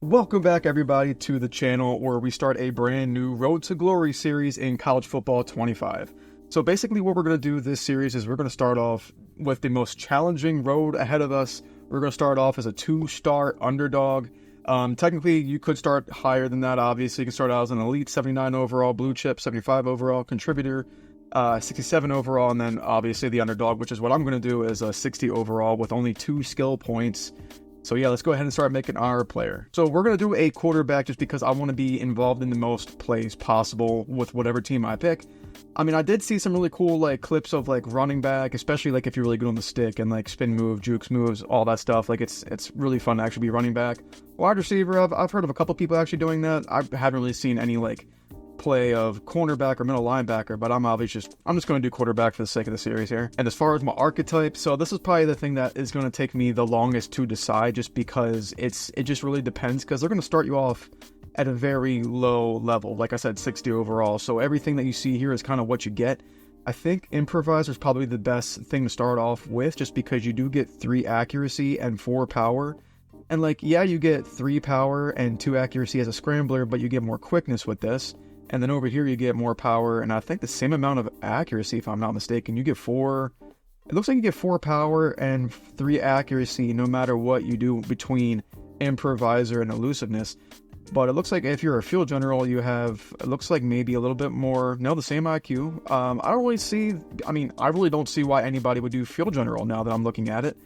Welcome back, everybody, to the channel where we start a brand new Road to Glory series in College Football 25. So basically what we're going to do this series is we're going to start off with the most challenging road ahead of us. We're going to start off as a 2-star underdog. Technically, you could start higher than that, obviously. You can start out as an elite 79 overall, blue chip 75 overall, contributor 67 overall, and then obviously the underdog, which is what I'm going to do, is a 60 overall with only 2 skill points. So yeah, let's go ahead and start making our player. So we're going to do a quarterback just because I want to be involved in the most plays possible with whatever team I pick. I mean, I did see some really cool clips of running back, especially if you're really good on the stick and spin move, jukes moves, all that stuff. It's really fun to actually be running back. Wide receiver, I've heard of a couple people actually doing that. I haven't really seen any play of cornerback or middle linebacker, but I'm just going to do quarterback for the sake of the series here. And as far as my archetype, so this is probably the thing that is going to take me the longest to decide, just because it just really depends, because they're going to start you off at a very low level, like I said, 60 overall. So everything that you see here is kind of what you get. I think improviser is probably the best thing to start off with, just because you do get 3 accuracy and 4 power. And yeah, you get 3 power and 2 accuracy as a scrambler, but you get more quickness with this. And then over here you get more power, and I think the same amount of accuracy, if I'm not mistaken. You get 4, it looks like you get 4 power and 3 accuracy no matter what you do between improviser and elusiveness. But it looks like if you're a field general, you have, it looks like maybe a little bit more, no, the same IQ. I really don't see why anybody would do field general now that I'm looking at it.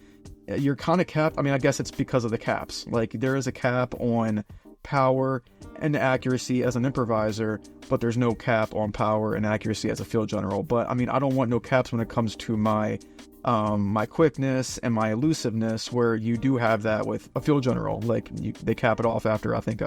You're kind of capped. I guess it's because of the caps. There is a cap on power and accuracy as an improviser, but there's no cap on power and accuracy as a field general. But I don't want no caps when it comes to my my quickness and my elusiveness, where you do have that with a field general. They cap it off after I think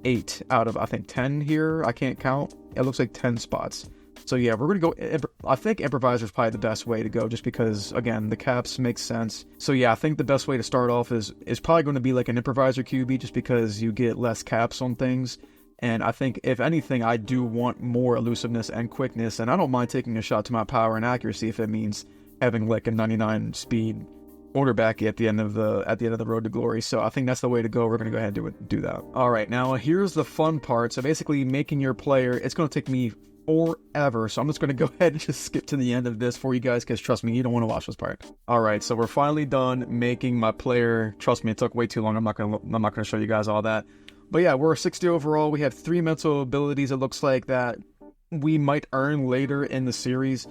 8 out of 10 here. I can't count. It looks like 10 spots. So yeah, we're going to go, I think improviser is probably the best way to go, just because, again, the caps make sense. So yeah, I think the best way to start off is probably going to be an improviser QB, just because you get less caps on things. And I think, if anything, I do want more elusiveness and quickness, and I don't mind taking a shot to my power and accuracy if it means having a 99 speed quarterback at the end of the road to glory. So I think that's the way to go. We're going to go ahead and do that. All right, now here's the fun part. So basically, making your player, it's going to take me forever, so I'm just going to go ahead and just skip to the end of this for you guys, because trust me, you don't want to watch this part. All right, so we're finally done making my player. Trust me, it took way too long. I'm not going to show you guys all that. But yeah, we're 60 overall. We have 3 mental abilities, it looks like, that we might earn later in the series.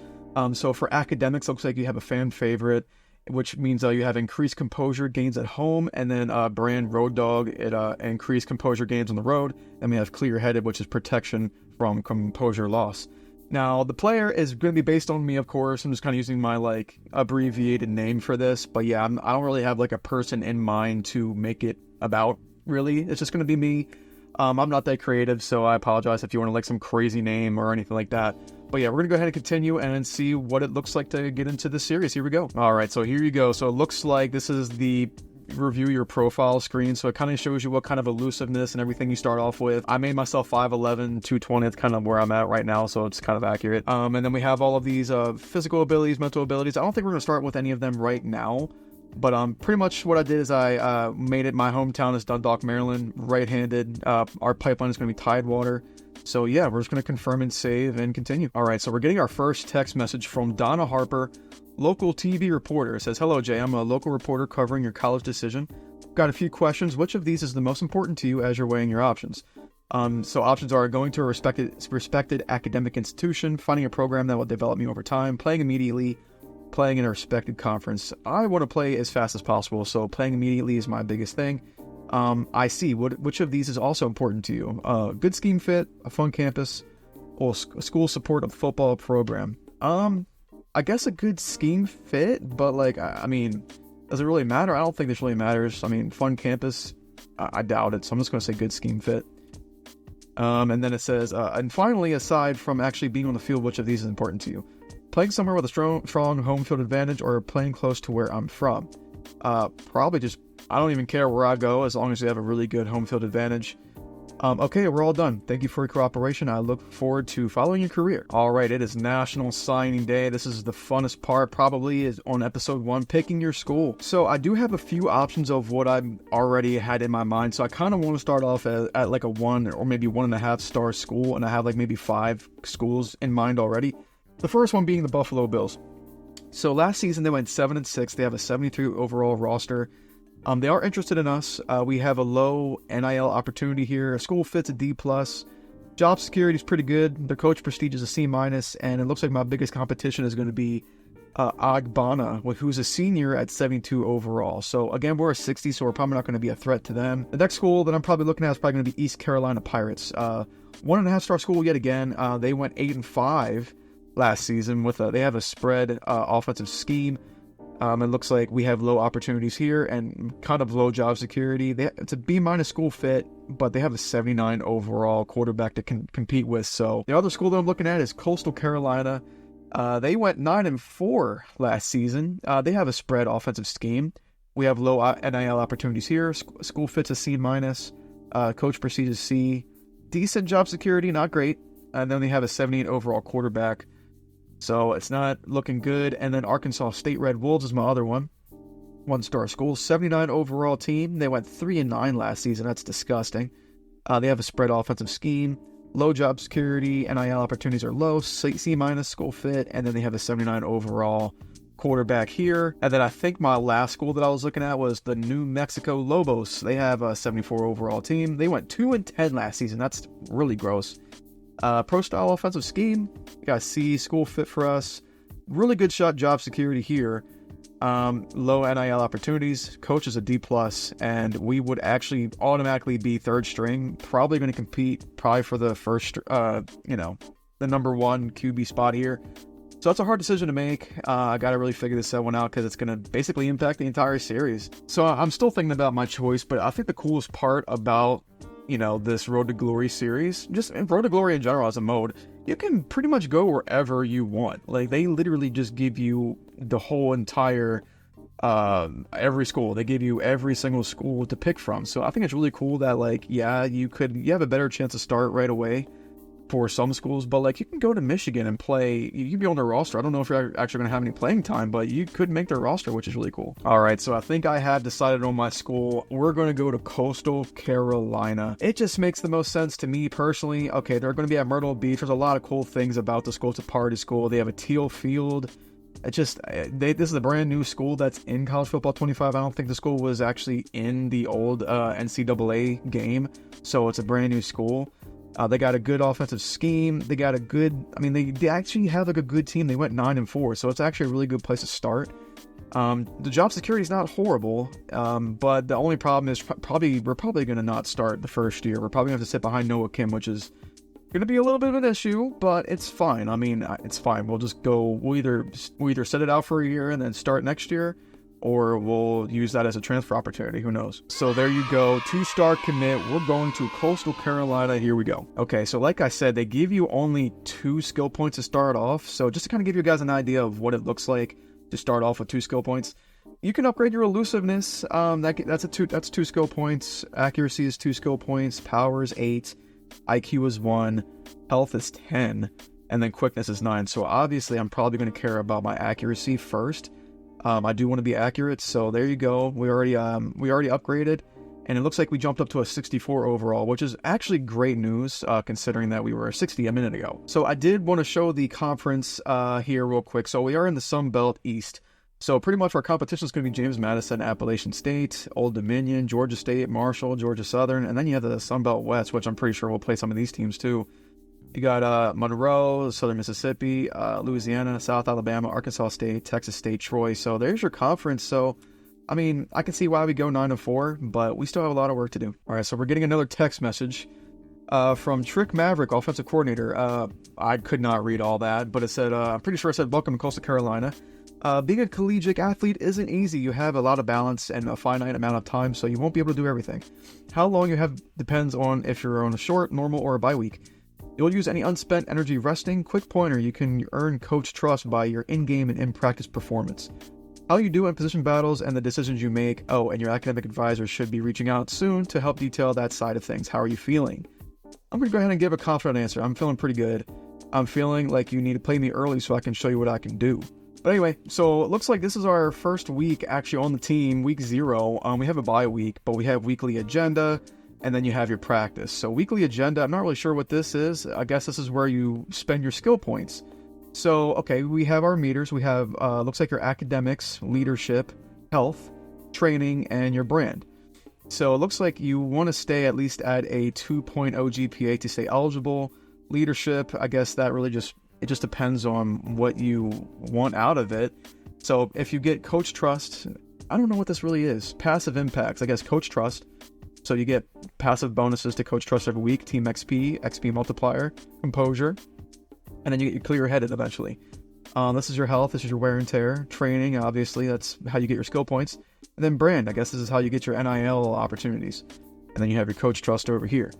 So for academics, looks like you have a fan favorite, which means you have increased composure gains at home, and then brand road dog, it increased composure gains on the road. And we have clear-headed, which is protection from composure loss. Now, the player is going to be based on me, of course. I'm just kind of using my abbreviated name for this, but yeah, I don't really have a person in mind to make it about, really. It's just going to be me. I'm not that creative, so I apologize if you want some crazy name or anything like that. But yeah, we're going to go ahead and continue and see what it looks like to get into the series. Here we go. All right, so here you go. So it looks like this is the review your profile screen. So it kind of shows you what kind of elusiveness and everything you start off with. I made myself 5'11", 220. It's kind of where I'm at right now, so it's kind of accurate. And then we have all of these physical abilities, mental abilities. I don't think we're going to start with any of them right now. But pretty much what I did is I made it, my hometown is Dundalk, Maryland, right-handed. Our pipeline is going to be Tidewater. So yeah, we're just going to confirm and save and continue. All right, so we're getting our first text message from Donna Harper, local TV reporter. It says, "Hello, Jay. I'm a local reporter covering your college decision. Got a few questions. Which of these is the most important to you as you're weighing your options?" So options are going to a respected academic institution, finding a program that will develop me over time, playing immediately, playing in a respected conference. I want to play as fast as possible, so playing immediately is my biggest thing. I see. Which of these is also important to you? Good scheme fit, a fun campus, or school support of football program. I guess a good scheme fit, but does it really matter? I don't think this really matters. Fun campus, I doubt it, so I'm just going to say good scheme fit. And then it says, and finally, aside from actually being on the field, which of these is important to you? Playing somewhere with a strong home field advantage, or playing close to where I'm from? Probably just, I don't even care where I go as long as you have a really good home field advantage. Okay, we're all done. Thank you for your cooperation. I look forward to following your career. All right, it is National Signing Day. This is the funnest part, probably, is on episode 1, picking your school. So I do have a few options of what I've already had in my mind. So I kind of want to start off at like a 1 or maybe 1.5 star school, and I have like maybe 5 schools in mind already. The first one being the Buffalo Bills. So last season they went 7-6. They have a 73 overall roster. They are interested in us. We have a low NIL opportunity here. A school fits a D+. Job security is pretty good. Their coach prestige is a C-, and it looks like my biggest competition is going to be Agbana, who's a senior at 72 overall. So again, we're a 60, so we're probably not going to be a threat to them. The next school that I'm probably looking at is probably going to be East Carolina Pirates. 1.5 star school yet again. They went 8-5 last season with they have a spread offensive scheme. It looks like we have low opportunities here and kind of low job security. It's a B- school fit, but they have a 79 overall quarterback to compete with. So the other school that I'm looking at is Coastal Carolina. They went 9-4 last season. They have a spread offensive scheme. We have low NIL opportunities here. School fits a C-. Coach prestige is C. Decent job security, not great. And then they have a 78 overall quarterback. So it's not looking good. And then Arkansas State Red Wolves is my other one. 1-star school, 79 overall team. They went 3-9 last season. That's disgusting. They have a spread offensive scheme. Low job security. NIL opportunities are low. C- school fit. And then they have a 79 overall quarterback here. And then I think my last school that I was looking at was the New Mexico Lobos. They have a 74 overall team. They went 2-10 last season. That's really gross. Pro style offensive scheme. Got C, school fit for us. Really good job security here. Low NIL opportunities. Coach is a D+, and we would actually automatically be third string. Probably going to compete for the first, the number 1 QB spot here. So that's a hard decision to make. I got to really figure this one out because it's going to basically impact the entire series. So I'm still thinking about my choice, but I think the coolest part about this Road to Glory series, just Road to Glory in general as a mode, you can pretty much go wherever you want. Like, they literally just give you the whole entire, every school. They give you every single school to pick from. So I think it's really cool that, you have a better chance to start right away for some schools, but you can go to Michigan and play. You can be on their roster. I don't know if you're actually going to have any playing time, but you could make their roster, which is really cool. All right, so I think I have decided on my school. We're going to go to Coastal Carolina. It just makes the most sense to me personally. Okay, they're going to be at Myrtle Beach. There's a lot of cool things about the school. It's a party school. They have a teal field. This is a brand new school that's in College Football 25. I don't think the school was actually in the old NCAA game, so it's a brand new school. They got a good offensive scheme. They got a good, they actually have a good team. They went 9-4, so it's actually a really good place to start. The job security is not horrible, but the only problem is we're probably going to not start the first year. We're probably going to have to sit behind Noah Kim, which is going to be a little bit of an issue, but it's fine. It's fine. We'll just go, we'll either set it out for a year and then start next year, or we'll use that as a transfer opportunity. Who knows? So there you go. 2-star commit. We're going to Coastal Carolina. Here we go. Okay, so like I said, they give you only 2 skill points to start off. So just to kind of give you guys an idea of what it looks like to start off with 2 skill points, you can upgrade your elusiveness. That's 2 skill points. Accuracy is 2 skill points. Power is 8. IQ is 1. Health is 10. And then quickness is 9. So obviously, I'm probably going to care about my accuracy first. I do want to be accurate, so there you go. We already upgraded, and it looks like we jumped up to a 64 overall, which is actually great news, considering that we were a 60 a minute ago. So I did want to show the conference here real quick. So we are in the Sun Belt East. So pretty much our competition is going to be James Madison, Appalachian State, Old Dominion, Georgia State, Marshall, Georgia Southern, and then you have the Sun Belt West, which I'm pretty sure will play some of these teams too. You got Monroe, Southern Mississippi, Louisiana, South Alabama, Arkansas State, Texas State, Troy. So there's your conference. So, I can see why we go 9-4, but we still have a lot of work to do. All right, so we're getting another text message from Trick Maverick, offensive coordinator. I could not read all that, but it said, I'm pretty sure it said, welcome to Coastal Carolina. Being a collegiate athlete isn't easy. You have a lot of balance and a finite amount of time, so you won't be able to do everything. How long you have depends on if you're on a short, normal, or a bye week. You'll use any unspent energy resting. Quick pointer, you can earn coach trust by your in-game and in-practice performance. how you do in position battles and the decisions you make. Oh, and your academic advisor should be reaching out soon to help detail that side of things. How are you feeling? I'm going to go ahead and give a confident answer. I'm feeling pretty good. I'm feeling like you need to play me early so I can show you what I can do. But anyway, so it looks like this is our first week actually on the team, week 0. We have a bye week, but we have weekly agenda, and then you have your practice. So weekly agenda, I'm not really sure what this is. I guess this is where you spend your skill points. So, okay, we have our meters. We have, looks like your academics, leadership, health, training, and your brand. So it looks like you want to stay at least at a 2.0 GPA to stay eligible. Leadership, I guess that really just depends on what you want out of it. So if you get coach trust, I don't know what this really is. Passive impacts, I guess coach trust. So you get passive bonuses to coach trust every week, team XP, XP multiplier, composure, and then you get your clear-headed eventually. This is your health, this is your wear and tear, training, obviously, that's how you get your skill points. And then brand, I guess this is how you get your NIL opportunities. And then you have your coach trust over here.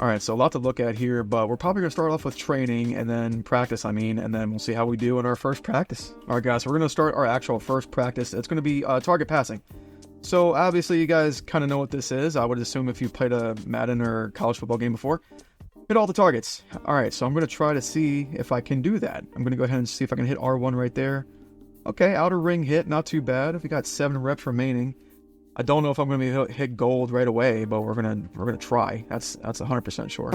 All right, so a lot to look at here, but we're probably going to start off with training and then practice, and then we'll see how we do in our first practice. All right, guys, so we're going to start our actual first practice. It's going to be target passing. So obviously you guys kind of know what this is. I would assume if you played a Madden or college football game before. Hit all the targets. All right, so I'm going to try to see if I can do that. I'm going to go ahead and see if I can hit R1 right there. Okay, outer ring hit, not too bad. We got 7 reps remaining. I don't know if I'm going to be hit gold right away, but we're gonna try. That's 100% sure.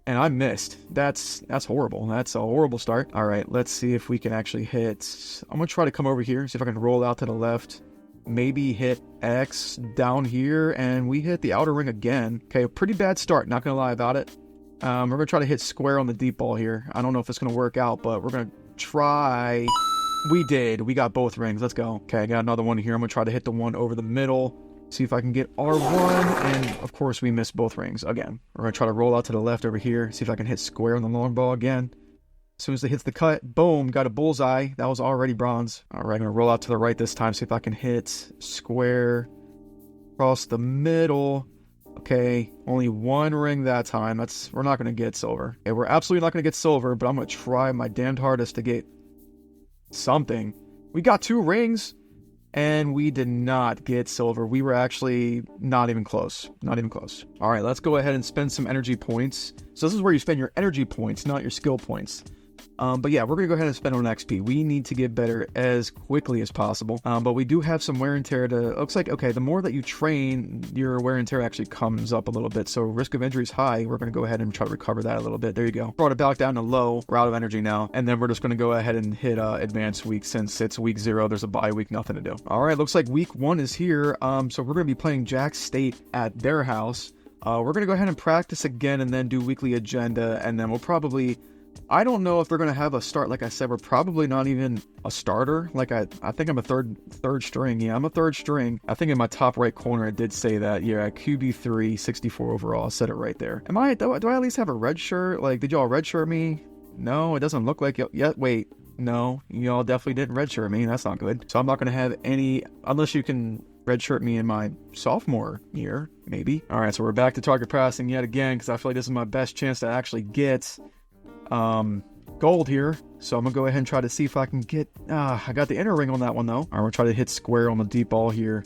And I missed. That's horrible. That's a horrible start. All right, let's see if we can actually hit. I'm going to try to come over here, see if I can roll out to the left. Maybe hit X down here, and we hit the outer ring again. Okay, a pretty bad start, not going to lie about it. We're going to try to hit square on the deep ball here. I don't know if it's going to work out, but we're going to try. We did. We got both rings. Let's go. Okay, I got another one here. I'm going to try to hit the one over the middle. See if I can get R1. And, of course, we missed both rings again. We're going to try to roll out to the left over here. See if I can hit square on the long ball again. As soon as it hits the cut, boom, got a bullseye. That was already bronze. All right, I'm going to roll out to the right this time. See if I can hit square across the middle. Okay, only one ring that time. We're not going to get silver. Okay, we're absolutely not going to get silver, but I'm going to try my damned hardest to get something. We got 2 rings, and we did not get silver. We were actually not even close. Not even close. All right, let's go ahead and spend some energy points. So this is where you spend your energy points, not your skill points. But yeah, we're going to go ahead and spend on XP. We need to get better as quickly as possible. But we do have some wear and tear to... Looks like, okay, the more that you train, your wear and tear actually comes up a little bit. So risk of injury is high. We're going to go ahead and try to recover that a little bit. There you go. Brought it back down to low. We're out of energy now. And then we're just going to go ahead and hit advanced week. Since it's week 0, there's a bye week, nothing to do. All right, looks like week 1 is here. So we're going to be playing Jack State at their house. We're going to go ahead and practice again and then do weekly agenda. And then we'll probably... I don't know if they're going to have a start. Like I said, we're probably not even a starter. Like I think I'm a third string. Yeah, I'm a third string. I think in my top right corner, it did say that. Yeah, QB3, 64 overall. I said it right there. Do I at least have a red shirt? Like, did y'all red shirt me? No, it doesn't look like it. Yeah, wait. No, y'all definitely didn't red shirt me. That's not good. So I'm not going to have any, unless you can redshirt me in my sophomore year, maybe. All right, so we're back to target passing yet again, because I feel like this is my best chance to actually get gold here. So I'm gonna go ahead and try to see if I can get I got the inner ring on that one though. All right, we're gonna try to hit square on the deep ball here.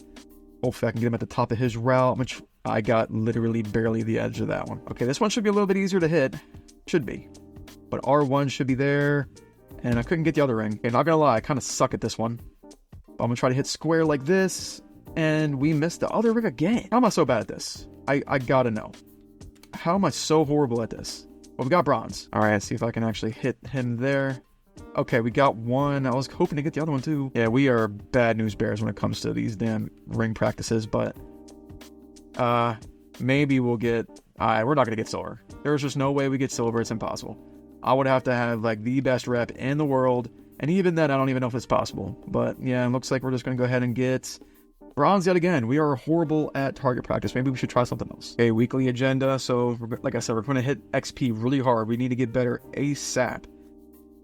Hopefully I can get him at the top of his route, which I got literally barely the edge of that one. Okay, this one should be a little bit easier to hit. Should be. But R1 should be there. And I couldn't get the other ring. Okay, not gonna lie, I kind of suck at this one. But I'm gonna try to hit square like this. And we missed the other ring again. How am I so bad at this? I gotta know. How am I so horrible at this? Well, we got bronze. All right, let's see if I can actually hit him there. Okay, we got one. I was hoping to get the other one too. Yeah, we are bad news bears when it comes to these damn ring practices, but maybe we'll get... we're not gonna get silver. There's just no way we get silver. It's impossible. I would have to have like the best rep in the world, and even then, I don't even know if it's possible. But yeah, it looks like we're just gonna go ahead and get bronze yet again. We are horrible at target practice. Maybe we should try something else. Okay, weekly agenda. So, like I said, we're going to hit XP really hard. We need to get better ASAP.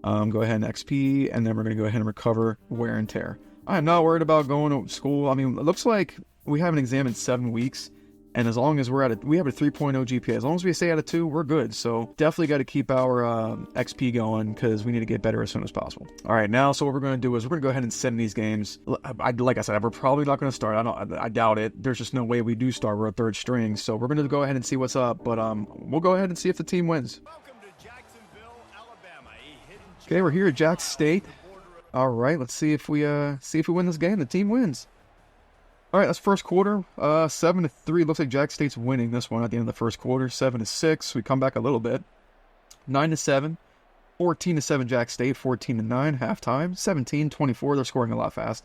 Go ahead and XP, and then we're going to go ahead and recover wear and tear. I am not worried about going to school. I mean, it looks like we have an exam in 7 weeks. And as long as we have a 3.0 GPA. As long as we stay at a 2, we're good. So definitely got to keep our XP going because we need to get better as soon as possible. All right, now, so what we're going to do is we're going to go ahead and send these games. Like I said, we're probably not going to start. I doubt it. There's just no way we do start. We're a third string. So we're going to go ahead and see what's up. But we'll go ahead and see if the team wins. Okay, we're here at Jack State. All right, let's see if we win this game. The team wins. All right, that's first quarter. 7-3. Looks like Jack State's winning this one at the end of the first quarter. 7-6. We come back a little bit. 9-7. 14-7 Jack State. 14-9 halftime. 17-24. They're scoring a lot fast.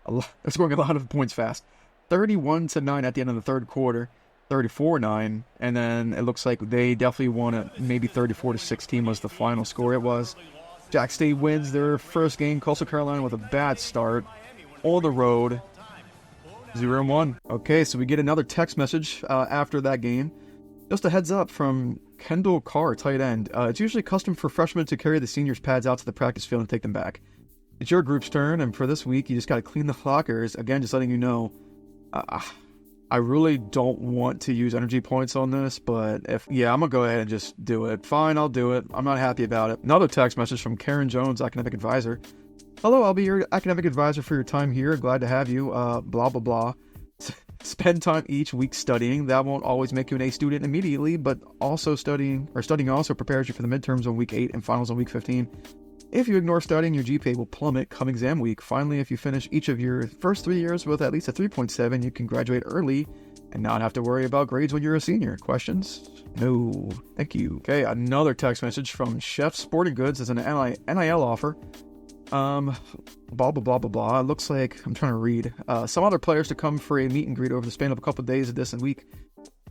They're scoring a lot of points fast. 31-9 at the end of the third quarter. 34-9. And then it looks like they definitely won it. Maybe 34-16 was the final score. It was. Jack State wins their first game. Coastal Carolina with a bad start. On the road. 0-1. Okay, so we get another text message after that game. Just a heads up from Kendall Carr, tight end. It's usually custom for freshmen to carry the seniors' pads out to the practice field and take them back. It's your group's turn, and for this week, you just got to clean the lockers. Again, just letting you know, I really don't want to use energy points on this, but I'm going to go ahead and just do it. Fine, I'll do it. I'm not happy about it. Another text message from Karen Jones, academic advisor. Hello, I'll be your academic advisor for your time here. Glad to have you. Blah, blah, blah. Spend time each week studying. That won't always make you an A student immediately, but also studying also prepares you for the midterms on week 8 and finals on week 15. If you ignore studying, your GPA will plummet come exam week. Finally, if you finish each of your first 3 years with at least a 3.7, you can graduate early and not have to worry about grades when you're a senior. Questions? No. Thank you. Okay, another text message from Chef Sporting Goods as an NIL offer. Blah, blah, blah, blah, blah. It looks like, I'm trying to read, some other players to come for a meet and greet over the span of a couple of days of this week.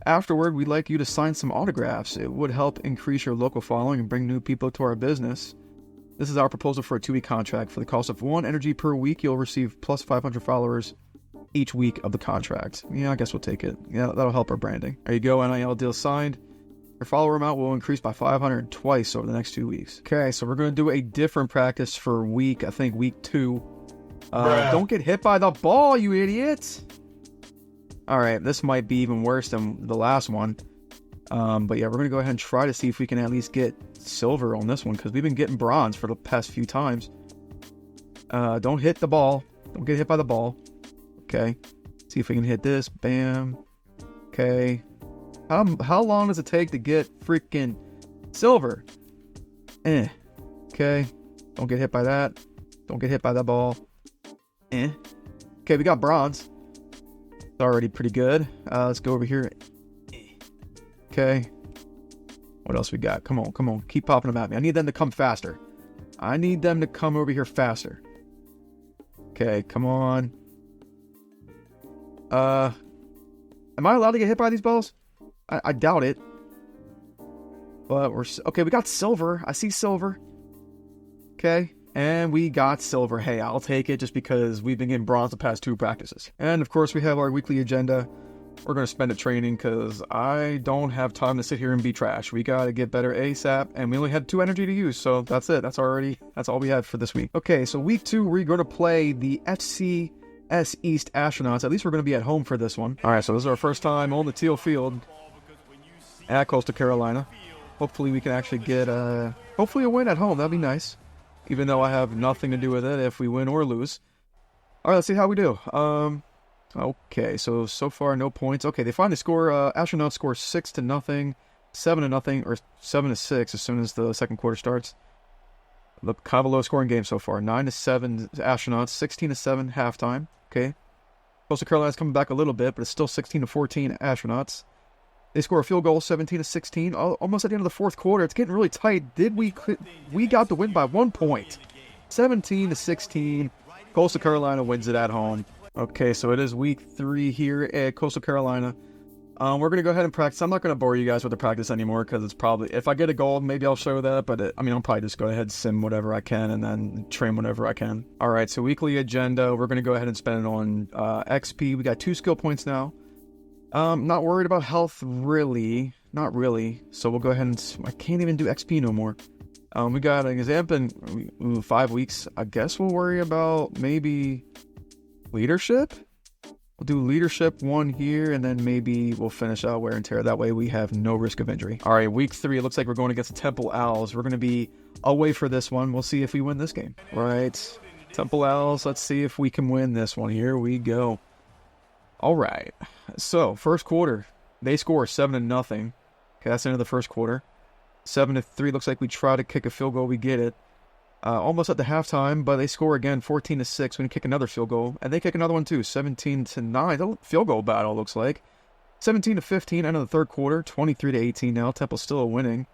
Afterward, we'd like you to sign some autographs. It would help increase your local following and bring new people to our business. This is our proposal for a 2-week contract. For the cost of 1 energy per week, you'll receive plus 500 followers each week of the contract. Yeah, I guess we'll take it. Yeah, that'll help our branding. There you go, NIL deal signed. Your follower amount will increase by 500 twice over the next 2 weeks. Okay, so we're going to do a different practice for week 2. Don't get hit by the ball, you idiot! Alright, this might be even worse than the last one. But yeah, we're going to go ahead and try to see if we can at least get silver on this one, because we've been getting bronze for the past few times. Don't hit the ball. Don't get hit by the ball. Okay. See if we can hit this. Bam. Okay. How long does it take to get freaking silver? Okay. Don't get hit by that. Don't get hit by that ball. Okay, we got bronze. It's already pretty good. Let's go over here. Okay. What else we got? Come on. Keep popping them at me. I need them to come faster. I need them to come over here faster. Okay, come on. Am I allowed to get hit by these balls? I doubt it. But okay, we got silver. I see silver. Okay. And we got silver. Hey, I'll take it just because we've been getting bronze the past 2 practices. And of course, we have our weekly agenda. We're going to spend it training because I don't have time to sit here and be trash. We got to get better ASAP, and we only had 2 energy to use, so that's it. That's all we have for this week. Okay, so week 2, we're going to play the FCS East Astronauts. At least we're going to be at home for this one. All right, so this is our first time on the teal field at Coastal Carolina. Hopefully we can actually get hopefully a win at home. That'd be nice. Even though I have nothing to do with it if we win or lose. All right, let's see how we do. Okay, so far no points. Okay, they finally score. Astronauts score 6-0, 7-0, or 7-6 as soon as the second quarter starts. Look, kind of a low scoring game so far. 9-7 Astronauts, 16-7 halftime. Okay, Coastal Carolina's coming back a little bit, but it's still 16-14 Astronauts. They score a field goal, 17-16, almost at the end of the fourth quarter. It's getting really tight. We got the win by 1 point, 17-16. Coastal Carolina wins it at home. Okay, so it is week 3 here at Coastal Carolina. We're going to go ahead and practice. I'm not going to bore you guys with the practice anymore because it's probably, if I get a goal, maybe I'll show that. But I'll probably just go ahead and sim whatever I can and then train whatever I can. All right, so weekly agenda. We're going to go ahead and spend it on XP. We got 2 skill points now. Not worried about health, really. Not really. So we'll go ahead and, I can't even do XP no more. We got an exam in 5 weeks. I guess we'll worry about maybe leadership. We'll do leadership 1 here, and then maybe we'll finish out wear and tear. That way we have no risk of injury. All right, week 3. It looks like we're going against the Temple Owls. We're going to be away for this one. We'll see if we win this game. All right, Temple Owls. Let's see if we can win this one. Here we go. All right. So first quarter, they score 7-0. Okay, that's the end of the first quarter. 7-3. Looks like we try to kick a field goal. We get it. Almost at the halftime, but they score again, 14-6. We can kick another field goal, and they kick another one too, 17-9. The field goal battle looks like 17-15. End of the third quarter, 23-18. Now Temple's still winning.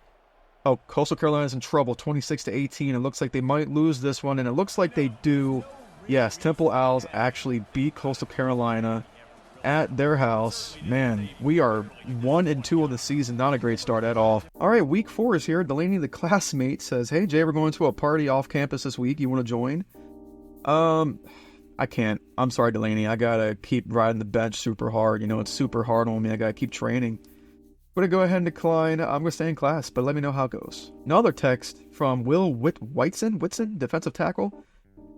Oh, Coastal Carolina's in trouble, 26-18. It looks like they might lose this one, and it looks like they do. Yes, Temple Owls actually beat Coastal Carolina at their house. Man, we are 1-2 of the season. Not a great start at all. All right, week 4 is here. Delaney, the classmate, says, "Hey Jay, we're going to a party off campus this week. You want to join?" I can't. I'm sorry, Delaney. I gotta keep riding the bench super hard. You know, it's super hard on me. I gotta keep training. I'm gonna go ahead and decline. I'm gonna stay in class, but let me know how it goes. Another text from Will Whitson, defensive tackle.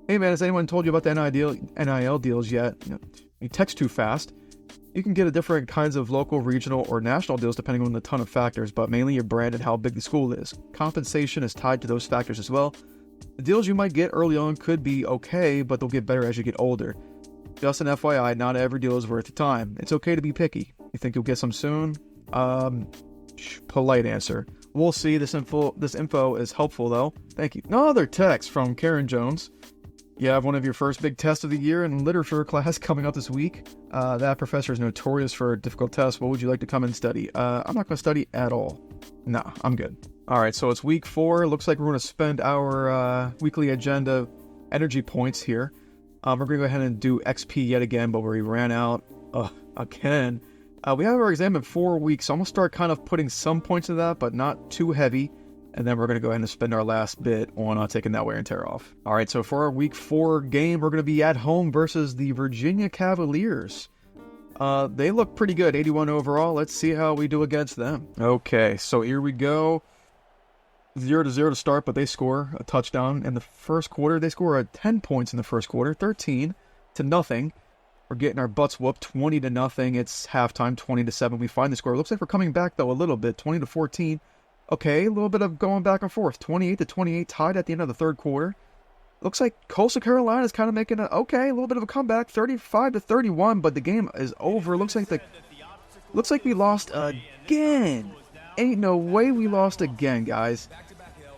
"Hey man, has anyone told you about the NIL deals yet? You text too fast. You can get different kinds of local, regional, or national deals depending on a ton of factors, but mainly your brand and how big the school is. Compensation is tied to those factors as well. The deals you might get early on could be okay, but they'll get better as you get older. Just an FYI, not every deal is worth your time. It's okay to be picky. You think you'll get some soon?" Polite answer. We'll see. This info is helpful though. Thank you. Another text from Karen Jones. "You have one of your first big tests of the year in literature class coming up this week. That professor is notorious for difficult tests. What would you like to come and study?" I'm not going to study at all. Nah, I'm good. All right, so it's week 4. Looks like we're going to spend our weekly agenda energy points here. We're going to go ahead and do XP yet again, but we ran out again. We have our exam in 4 weeks, so I'm going to start kind of putting some points into that, but not too heavy. And then we're going to go ahead and spend our last bit on taking that wear and tear off. All right, so for our week 4 game, we're going to be at home versus the Virginia Cavaliers. They look pretty good, 81 overall. Let's see how we do against them. Okay, so here we go. 0-0 to start, but they score a touchdown in the first quarter. They score 10 points in the first quarter, 13-0. We're getting our butts whooped, 20-0. It's halftime, 20-7. We find the score. Looks like we're coming back, though, a little bit, 20-14. Okay, a little bit of going back and forth. 28-28, tied at the end of the third quarter. Looks like Coastal Carolina is kind of making a little bit of a comeback. 35-31, but the game is over. Looks like we lost again. Ain't no way we lost again, guys.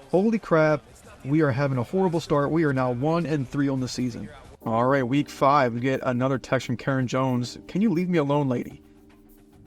Holy crap. We are having a horrible start. We are now 1-3 on the season. All right, week 5. We get another text from Karen Jones. "Can you leave me alone, lady?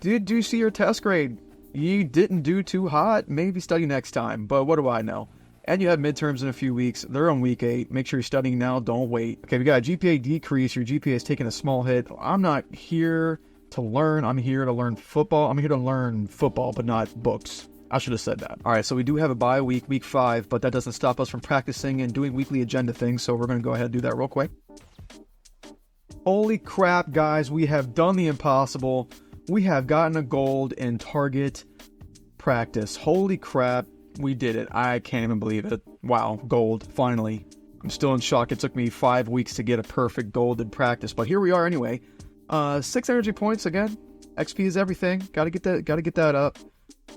Did you see your test grade? You didn't do too hot. Maybe study next time, but what do I know? And you have midterms in a few weeks. They're on week 8. Make sure you're studying now. Don't wait." Okay, we got a GPA decrease. Your GPA is taking a small hit. I'm not here to learn. I'm here to learn football. I'm here to learn football, but not books. I should have said that. All right, so we do have a bye week, week 5, but that doesn't stop us from practicing and doing weekly agenda things, so we're going to go ahead and do that real quick. Holy crap, guys. We have done the impossible. We have gotten a gold in target practice. Holy crap, we did it. I can't even believe it. Wow, gold, finally. I'm still in shock. It took me 5 weeks to get a perfect gold in practice, but here we are anyway. 6 energy points again. XP is everything. Gotta get that up.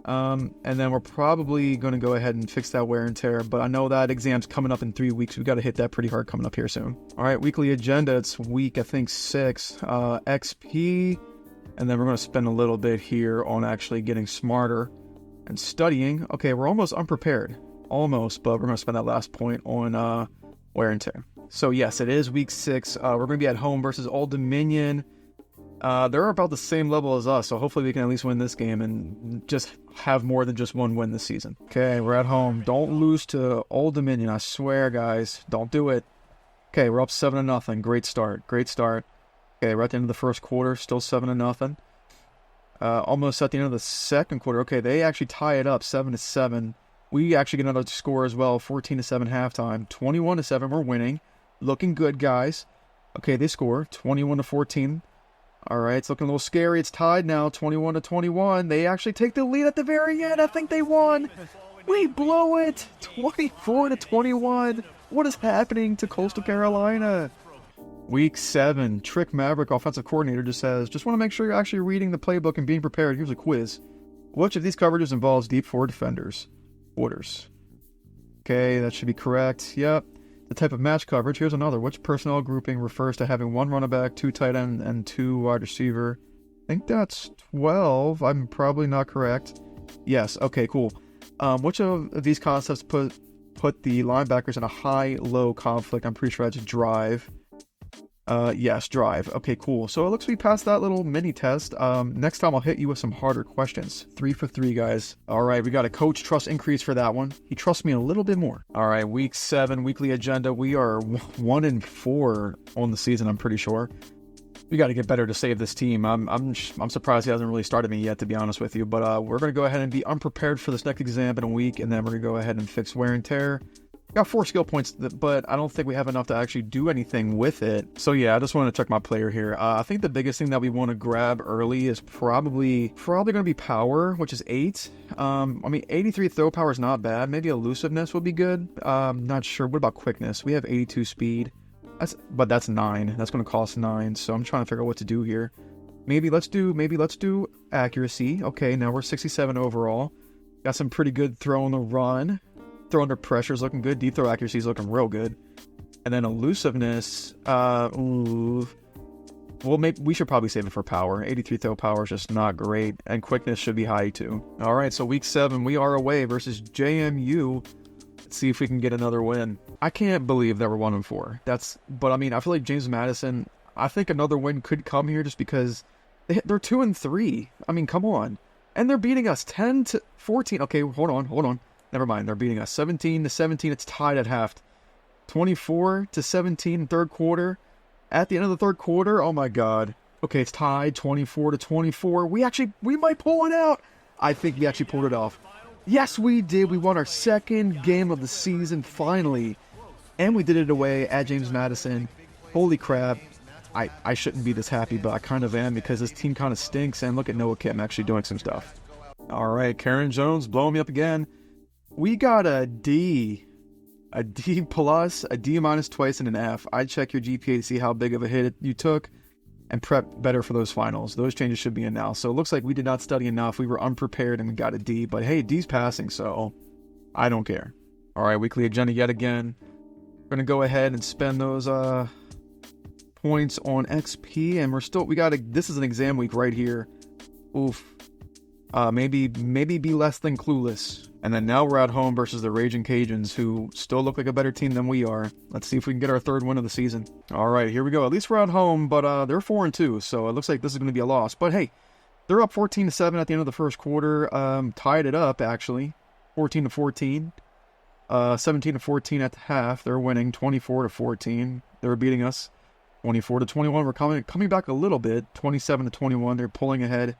And then we're probably going to go ahead and fix that wear and tear, but I know that exam's coming up in 3 weeks. We got to hit that pretty hard coming up here soon. All right, weekly agenda. It's week, I think, 6. XP. And then we're going to spend a little bit here on actually getting smarter and studying. Okay, we're almost unprepared. Almost, but we're going to spend that last point on wear and tear. So yes, it is week 6. We're going to be at home versus Old Dominion. They're about the same level as us, so hopefully we can at least win this game and just have more than just one win this season. Okay, we're at home. Don't lose to Old Dominion. I swear, guys. Don't do it. Okay, we're up 7-0. Great start. Okay, we're at the end of the first quarter, still 7-0. Almost at the end of the second quarter. Okay, they actually tie it up 7-7. We actually get another score as well, 14-7 halftime. 21-7, we're winning. Looking good, guys. Okay, they score 21-14. All right, it's looking a little scary. It's tied now, 21-21. They actually take the lead at the very end. I think they won. We blow it, 24-21. What is happening to Coastal Carolina? Week 7, Trick Maverick, offensive coordinator, just says, just want to make sure you're actually reading the playbook and being prepared. Here's a quiz. Which of these coverages involves deep forward defenders? Quarters. Okay, that should be correct. Yep. The type of match coverage. Here's another. Which personnel grouping refers to having 1 running back, 2 tight end, and 2 wide receiver? I think that's 12. I'm probably not correct. Yes. Okay, cool. Which of these concepts put the linebackers in a high-low conflict? I'm pretty sure that's drive. Yes, drive. Okay, cool. So it looks like we passed that little mini test. Next time I'll hit you with some harder questions. 3 for 3, guys. All right, we got a coach trust increase for that one. He trusts me a little bit more. All right, week 7, weekly agenda. We are 1-4 on the season, I'm pretty sure. We got to get better to save this team. I'm surprised he hasn't really started me yet, to be honest with you. But we're going to go ahead and be unprepared for this next exam in a week, and then we're going to go ahead and fix wear and tear. Got 4 skill points, but I don't think we have enough to actually do anything with it. So yeah, I just want to check my player here. I think the biggest thing that we want to grab early is probably going to be power, which is 8. I mean, 83 throw power is not bad. Maybe elusiveness would be good. Not sure. What about quickness? We have 82 speed. But that's 9. That's going to cost 9. So I'm trying to figure out what to do here. Maybe let's do accuracy. Okay, now we're 67 overall. Got some pretty good throw on the run. Throw under pressure is looking good. Deep throw accuracy is looking real good. And then elusiveness, well, maybe we should probably save it for power. 83 throw power is just not great. And quickness should be high too. All right, so week 7, we are away versus JMU. Let's see if we can get another win. I can't believe that we're 1-4. But I mean, I feel like James Madison, I think another win could come here just because they're 2-3. I mean, come on. And they're beating us 10-14. Okay, hold on. Never mind, they're beating us 17-17. It's tied at half. 24-17 third quarter. At the end of the third quarter, oh my god. Okay, it's tied 24-24. We might pull it out. I think we actually pulled it off. Yes, we did. We won our second game of the season finally. And we did it away at James Madison. Holy crap. I shouldn't be this happy, but I kind of am because this team kind of stinks. And look at Noah Kim actually doing some stuff. All right, Karen Jones blowing me up again. We got a D plus, a D minus twice, and an F. I'd check your GPA to see how big of a hit you took and prep better for those finals. Those changes should be in now. So it looks like we did not study enough. We were unprepared and we got a D. But hey, D's passing, so I don't care. All right, weekly agenda yet again. We're going to go ahead and spend those points on XP. And this is an exam week right here. Oof. Maybe be less than clueless. And then now we're at home versus the Raging Cajuns, who still look like a better team than we are. Let's see if we can get our 3rd win of the season. All right, here we go. At least we're at home, but they're 4-2, so it looks like this is going to be a loss. But hey, they're up 14-7 at the end of the first quarter. Tied it up, actually. 14-14. 17-14 at the half. They're winning 24-14. They're beating us 24-21. We're coming back a little bit. 27-21. They're pulling ahead.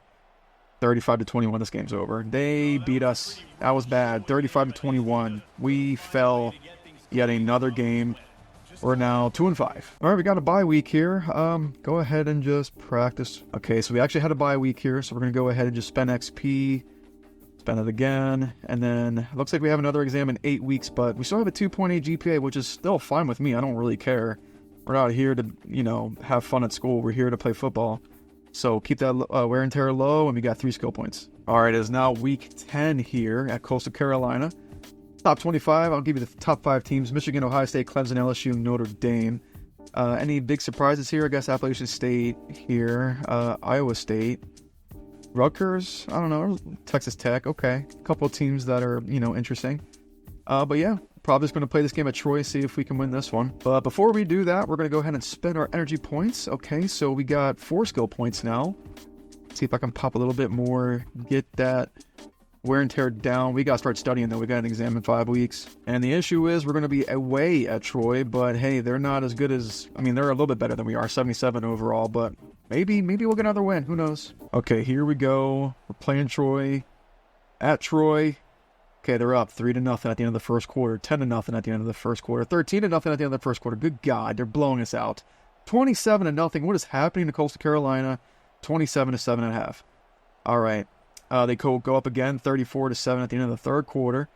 35-21, this game's over. They beat us. That was bad. 35-21. We fell yet another game. We're now 2-5. All right, we got a bye week here. Go ahead and just practice. Okay, so we actually had a bye week here, so we're going to go ahead and just spend XP. Spend it again. And then it looks like we have another exam in 8 weeks, but we still have a 2.8 GPA, which is still fine with me. I don't really care. We're not here to, have fun at school. We're here to play football. So keep that wear and tear low, and we got 3 skill points. All right, it is now week 10 here at Coastal Carolina. Top 25, I'll give you the top 5 teams. Michigan, Ohio State, Clemson, LSU, Notre Dame. Any big surprises here? I guess Appalachian State here. Iowa State. Rutgers, I don't know. Texas Tech, okay. A couple of teams that are, interesting. But yeah, probably just going to play this game at Troy, see if we can win this one. But before we do that, we're going to go ahead and spend our energy points. Okay, so we got 4 skill points now. See if I can pop a little bit more, get that wear and tear down. We got to start studying, though. We got an exam in 5 weeks. And the issue is we're going to be away at Troy, but hey, they're not as good as, they're a little bit better than we are, 77 overall, but maybe we'll get another win. Who knows? Okay, here we go. We're playing Troy at Troy. Okay, they're up 3-0 at the end of the first quarter, 10-0 at the end of the first quarter, 13-0 at the end of the first quarter. Good God, they're blowing us out. 27-0. What is happening to Coastal Carolina? 27-7.5. All right. They go up again, 34-7 at the end of the third quarter.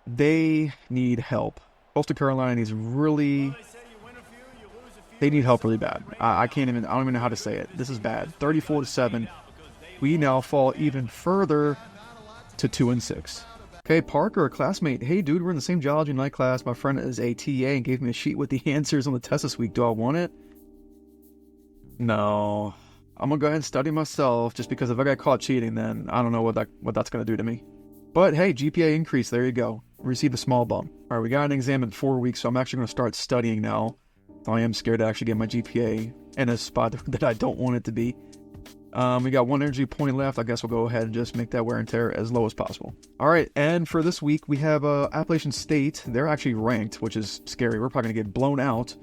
They need help. Coastal Carolina needs really They need help really bad. I don't even know how to say it. This is bad. 34-7. We now fall even further to 2-6. Okay, Parker, a classmate. Hey, dude, we're in the same geology night class. My friend is a TA and gave me a sheet with the answers on the test this week. Do I want it? No. I'm going to go ahead and study myself, just because if I got caught cheating, then I don't know what that's going to do to me. But hey, GPA increase. There you go. Received a small bump. All right, we got an exam in 4 weeks, so I'm actually going to start studying now. I am scared to actually get my GPA in a spot that I don't want it to be. We got 1 energy point left. I guess we'll go ahead and just make that wear and tear as low as possible. All right, and for this week, we have Appalachian State. They're actually ranked, which is scary. We're probably going to get blown out.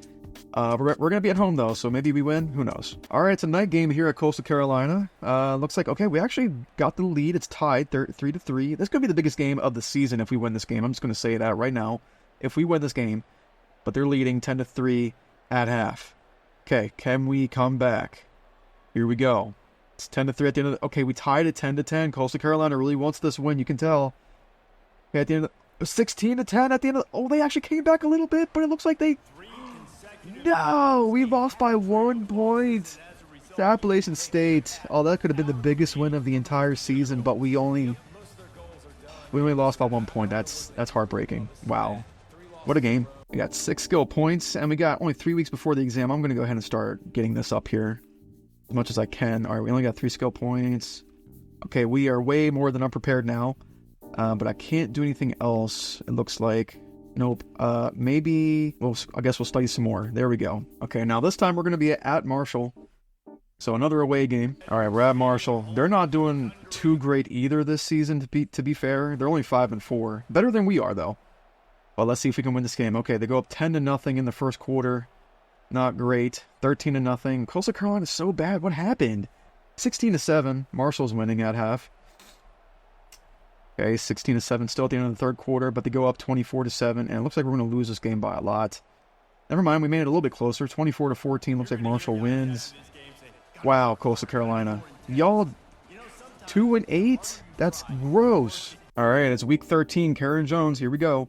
We're going to be at home, though, so maybe we win. Who knows? All right, it's a night game here at Coastal Carolina. Looks like, okay, we actually got the lead. It's tied 3-3. This could be the biggest game of the season if we win this game. I'm just going to say that right now. If we win this game, but they're leading 10-3 at half. Okay, can we come back? Here we go. It's 10-3 at the end of the... Okay, we tied at 10-10. Coastal Carolina really wants this win. You can tell. Okay, at the end of the... 16-10 at the end of the... Oh, they actually came back a little bit, but it looks like they... No! We lost by 1 point to Appalachian State. Oh, that could have been the biggest win of the entire season, but we only lost by 1 point. That's heartbreaking. Wow. What a game. We got 6 skill points, and we got only 3 weeks before the exam. I'm going to go ahead and start getting this up here as much as I can. All right, we only got 3 skill points. Okay, we are way more than unprepared now, but I can't do anything else, it looks like. Nope. Maybe, well, I guess we'll study some more. There we go. Okay, now this time we're going to be at Marshall. So another away game. All right, we're at Marshall. They're not doing too great either this season, to be fair. They're only 5-4. Better than we are, though. Well, let's see if we can win this game. Okay, they go up 10-0 in the first quarter. Not great. 13-0. Coastal Carolina is so bad. What happened? 16-7. Marshall's winning at half. Okay, 16-7 still at the end of the third quarter, but they go up 24-7, and it looks like we're going to lose this game by a lot. Never mind, we made it a little bit closer. 24-14. Looks like Marshall wins. Wow, Coastal Carolina. Y'all 2-8? That's gross. All right, it's week 13. Karen Jones, here we go.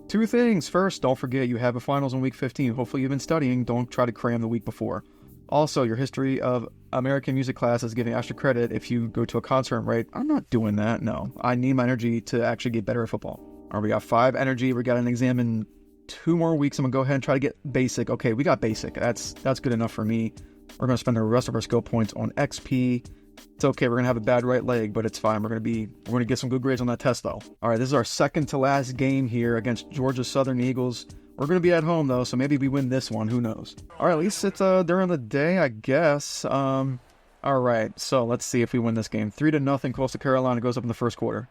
2 things. First, don't forget you have a finals in week 15. Hopefully you've been studying. Don't try to cram the week before. Also, your history of American music class is giving extra credit if you go to a concert, right? I'm not doing that, no. I need my energy to actually get better at football. All right, we got 5 energy. We got an exam in 2 more weeks. I'm going to go ahead and try to get basic. Okay, we got basic. That's good enough for me. We're going to spend the rest of our skill points on XP. It's okay, we're going to have a bad right leg, but it's fine. We're going to get some good grades on that test, though. All right, this is our second to last game here against Georgia Southern Eagles. We're going to be at home, though, so maybe we win this one. Who knows? All right, at least it's during the day, I guess. All right, so let's see if we win this game. 3-0, Coastal Carolina goes up in the first quarter.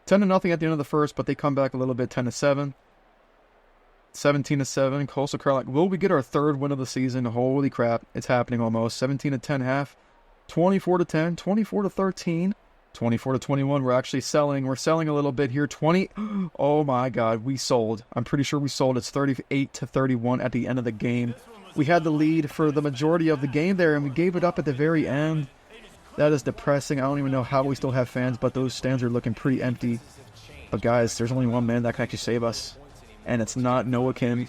10-0 at the end of the first, but they come back a little bit, 10-7. 17-7, Coastal Carolina. Will we get our 3rd win of the season? Holy crap, it's happening almost. 17-10 half. 24-10, 24-13, 24-21. We're actually selling. We're selling a little bit here. 20. Oh my God, we sold. I'm pretty sure we sold. It's 38-31 at the end of the game. We had the lead for the majority of the game there, and we gave it up at the very end. That is depressing. I don't even know how we still have fans, but those stands are looking pretty empty. But guys, there's only one man that can actually save us, and it's not Noah Kim.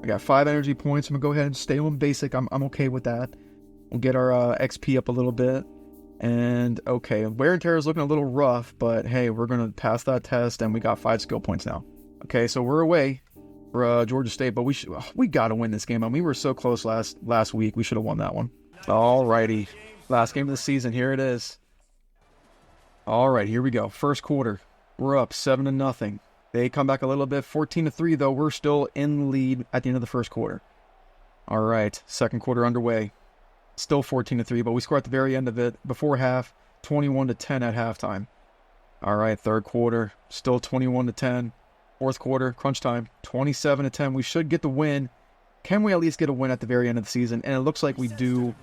I got 5 energy points. I'm gonna go ahead and stay on basic. I'm okay with that. We'll get our XP up a little bit. And, okay, wear and tear is looking a little rough, but hey, we're going to pass that test, and we got 5 skill points now. Okay, so we're away for Georgia State, but we got to win this game. I mean, we were so close last week. We should have won that one. Alrighty, last game of the season. Here it is. Alright, here we go. First quarter. We're up 7-0. They come back a little bit. 14-3, though. We're still in the lead at the end of the first quarter. Alright, second quarter underway. Still 14-3, but we score at the very end of it. Before half, 21-10 at halftime. All right, third quarter, still 21-10. Fourth quarter, crunch time, 27-10. We should get the win. Can we at least get a win at the very end of the season? And it looks like we do.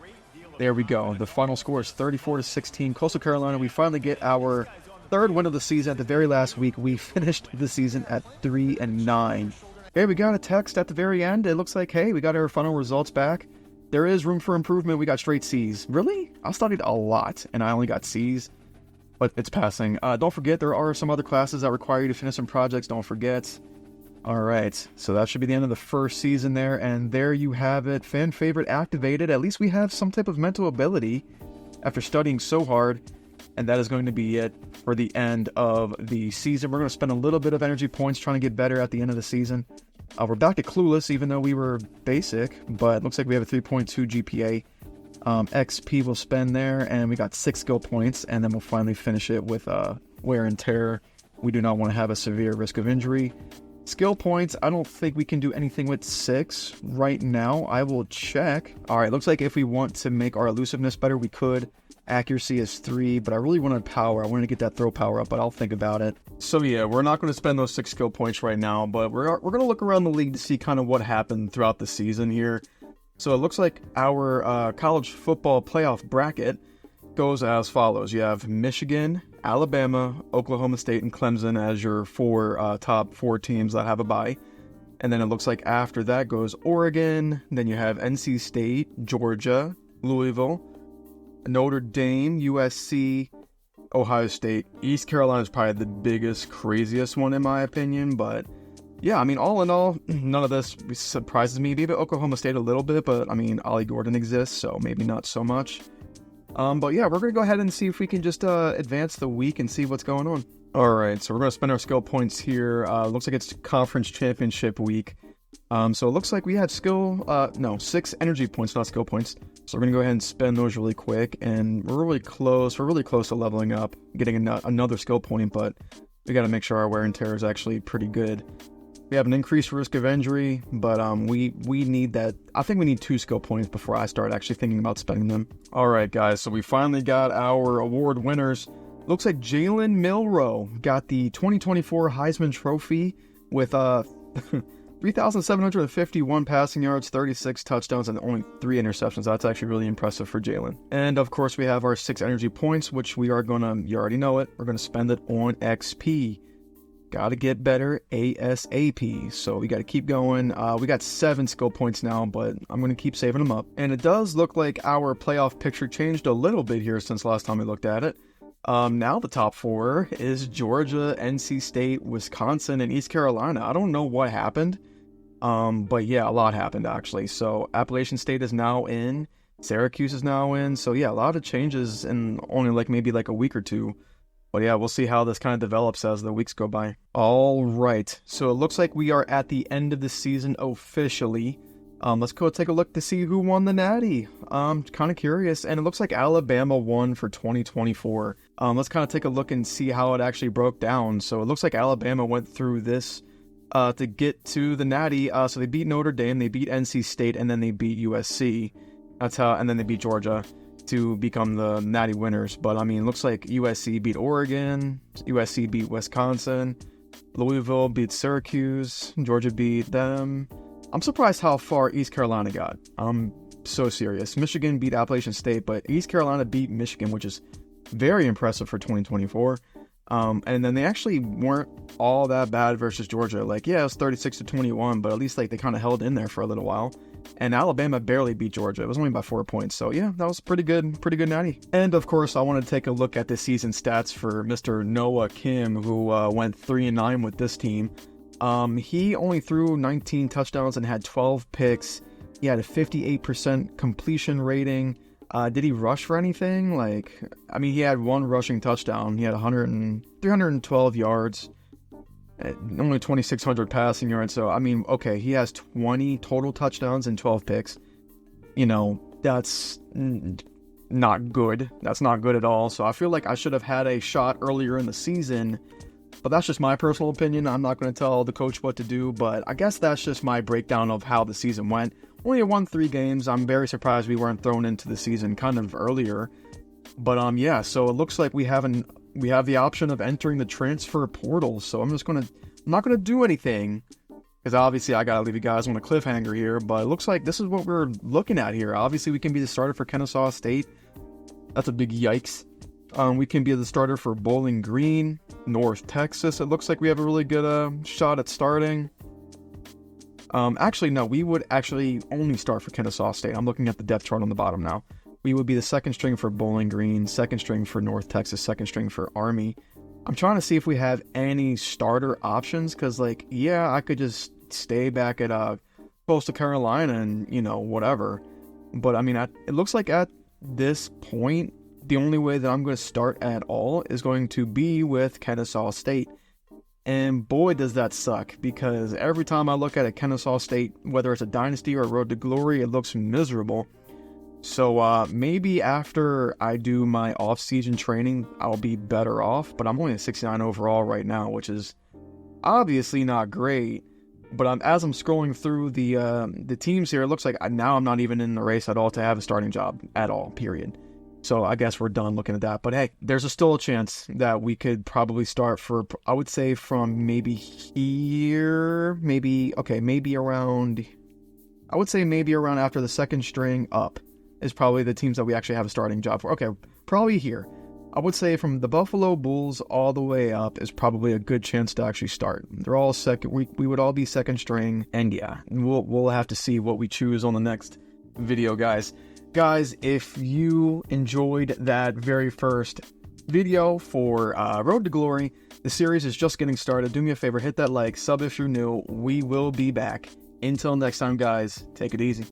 There we go. The final score is 34-16. Coastal Carolina, we finally get our 3rd win of the season at the very last week. We finished the season at 3-9. Okay, we got a text at the very end. It looks like, hey, we got our final results back. There is room for improvement. We got straight C's. Really? I studied a lot, and I only got C's. But it's passing. Don't forget, there are some other classes that require you to finish some projects. Don't forget. All right, so that should be the end of the first season there, and there you have it. Fan favorite activated. At least we have some type of mental ability after studying so hard, and that is going to be it for the end of the season. We're going to spend a little bit of energy points trying to get better at the end of the season. We're back at Clueless, even though we were basic, but it looks like we have a 3.2 GPA. XP we'll spend there, and we got 6 skill points, and then we'll finally finish it with wear and tear. We do not want to have a severe risk of injury. Skill points, I don't think we can do anything with 6 right now. I will check. Alright, looks like if we want to make our elusiveness better, we could. Accuracy is 3, but I really wanted power. I wanted to get that throw power up, but I'll think about it. So yeah, we're not going to spend those 6 skill points right now, but we're going to look around the league to see kind of what happened throughout the season here. So it looks like our college football playoff bracket goes as follows. You have Michigan, Alabama, Oklahoma State, and Clemson as your top 4 teams that have a bye. And then it looks like after that goes Oregon. Then you have NC State, Georgia, Louisville, Notre Dame, USC, Ohio State. East Carolina is probably the biggest, craziest one in my opinion. But yeah, I mean, all in all, none of this surprises me. Maybe Oklahoma State a little bit, but I mean, Ollie Gordon exists, so maybe not so much. But yeah, we're going to go ahead and see if we can just advance the week and see what's going on. Alright, so we're going to spend our skill points here. Looks like it's conference championship week. So it looks like we had 6 energy points, not skill points. So we're going to go ahead and spend those really quick. And we're really close to leveling up, getting another skill point, but we got to make sure our wear and tear is actually pretty good. We have an increased risk of injury, but we need that. I think we need 2 skill points before I start actually thinking about spending them. Alright guys, so we finally got our award winners. Looks like Jalen Milroe got the 2024 Heisman Trophy with 3,751 passing yards, 36 touchdowns, and only 3 interceptions. That's actually really impressive for Jalen. And of course, we have our 6 energy points, which we are gonna, you already know it, we're gonna spend it on XP. Gotta get better ASAP. So we gotta keep going. We got 7 skill points now, but I'm gonna keep saving them up. And it does look like our playoff picture changed a little bit here since last time we looked at it. Now the top 4 is Georgia, NC State, Wisconsin, and East Carolina. I don't know what happened. But yeah, a lot happened actually. So Appalachian State is now in, Syracuse is now in. So yeah, a lot of changes in only maybe a week or 2. But yeah, we'll see how this kind of develops as the weeks go by. All right, so it looks like we are at the end of the season officially. Let's go take a look to see who won the Natty. Kind of curious, and it looks like Alabama won for 2024. Let's kind of take a look and see how it actually broke down. So it looks like Alabama went through this to get to the Natty. So they beat Notre Dame, they beat NC State, and then they beat USC. And then they beat Georgia to become the Natty winners. But I mean, it looks like USC beat Oregon, USC beat Wisconsin, Louisville beat Syracuse, Georgia beat them. I'm surprised how far East Carolina got. I'm so serious. Michigan beat Appalachian State, but East Carolina beat Michigan, which is very impressive for 2024. And then they actually weren't all that bad versus Georgia. Yeah, it was 36-21, but at least they kind of held in there for a little while. And Alabama barely beat Georgia. It was only by 4 points. So yeah, that was pretty good Natty. And of course, I want to take a look at the season stats for Mr. Noah Kim, who went 3-9 with this team. He only threw 19 touchdowns and had 12 picks. He had a 58% completion rating. Did he rush for anything? He had 1 rushing touchdown. He had 312 yards. Only 2,600 passing yards. So, okay, he has 20 total touchdowns and 12 picks. That's not good. That's not good at all. So I feel like I should have had a shot earlier in the season. But that's just my personal opinion. I'm not going to tell the coach what to do. But I guess that's just my breakdown of how the season went. Only won 3 games. I'm very surprised we weren't thrown into the season kind of earlier. But yeah, so it looks like we have the option of entering the transfer portal. So I'm not gonna do anything, because obviously I gotta leave you guys on a cliffhanger here. But it looks like this is what we're looking at here. Obviously we can be the starter for Kennesaw State. That's a big yikes. We can be the starter for Bowling Green, North Texas. It looks like we have a really good shot at starting. Actually, no, we would actually only start for Kennesaw State. I'm looking at the depth chart on the bottom now. We would be the second string for Bowling Green, second string for North Texas, second string for Army. I'm trying to see if we have any starter options, because, like, yeah, I could just stay back at Coastal Carolina and, you know, whatever. But, I mean, it looks like at this point, the only way that I'm going to start at all is going to be with Kennesaw State. And boy, does that suck, because every time I look at a Kennesaw State, whether it's a dynasty or a road to glory, it looks miserable. So maybe after I do my off-season training, I'll be better off. But I'm only at 69 overall right now, which is obviously not great. But as I'm scrolling through the teams here, it looks like now I'm not even in the race at all to have a starting job at all, period. So I guess we're done looking at that. But hey, there's still a chance that we could probably start for, I would say, from maybe here, maybe around, I would say maybe around after the second string up is probably the teams that we actually have a starting job for. Okay, probably here. I would say from the Buffalo Bulls all the way up is probably a good chance to actually start. They're all second. We would all be second string, and yeah, we'll have to see what we choose on the next video, guys. Guys, if you enjoyed that very first video for Road to Glory, the series is just getting started. Do me a favor, hit that like, sub if you're new. We will be back. Until next time, guys, take it easy.